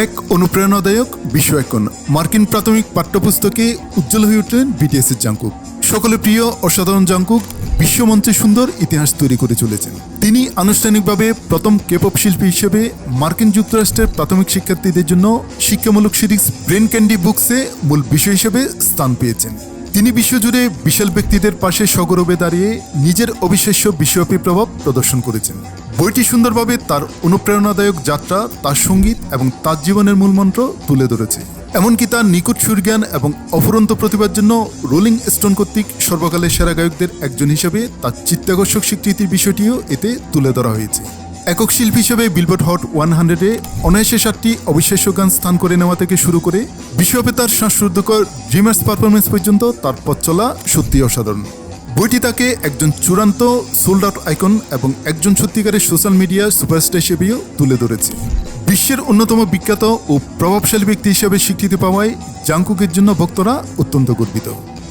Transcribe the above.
এক অনুপ্রেরণাদায়ক বিস্ময়কর মার্কিন প্রাথমিক পাঠ্যপুস্তকে উজ্জ্বল হয়ে উঠলেন বিটিএসের জাংকুক। সকলে প্রিয় অসাধারণ জাংকুক বিশ্বমঞ্চে সুন্দর ইতিহাস তৈরি করে চলেছেন। তিনি আনুষ্ঠানিকভাবে প্রথম কেপপ শিল্পী হিসেবে মার্কিন যুক্তরাষ্ট্রের প্রাথমিক শিক্ষার্থীদের জন্য শিক্ষামূলক সিরিজ ব্রেন ক্যান্ডি বুকসে মূল বিষয় হিসেবে স্থান পেয়েছেন। তিনি বিশ্বজুড়ে বিশাল ব্যক্তিদের পাশে সগৌরবে দাঁড়িয়ে নিজের অবিশ্বাস্য বিশ্বব্যাপী প্রভাব প্রদর্শন করেছেন। বইটি সুন্দরভাবে তার অনুপ্রেরণাদায়ক যাত্রা, তার সঙ্গীত এবং তার জীবনের মূলমন্ত্র তুলে ধরেছে। এমনকি তার নিখুঁত সুরজ্ঞান এবং অফুরন্ত প্রতিভার জন্য রোলিং স্টোন কর্তৃক সর্বকালের সেরা গায়কদের একজন হিসেবে তার চিত্তাকর্ষক স্বীকৃতির বিষয়টিও এতে তুলে ধরা হয়েছে। একক শিল্পী হিসেবে বিলবোর্ড হট 100-এ অনায়াসে 7টি অবিশ্বাস্য গান স্থান করে নেওয়া থেকে শুরু করে বিশ্বব্যাপী তার শ্বাসরুদ্ধকর ড্রিমার্স পারফরমেন্স পর্যন্ত তার পথ চলা সত্যি অসাধারণ। বইটি তাকে একজন চূড়ান্ত সোল্ড আউট আইকন এবং একজন সত্যিকারের সোশ্যাল মিডিয়া সুপারস্টার হিসেবেও তুলে ধরেছে। বিশ্বের অন্যতম বিখ্যাত ও প্রভাবশালী ব্যক্তি হিসেবে স্বীকৃতি পাওয়ায় জাংকুকের জন্য ভক্তরা অত্যন্ত গর্বিত।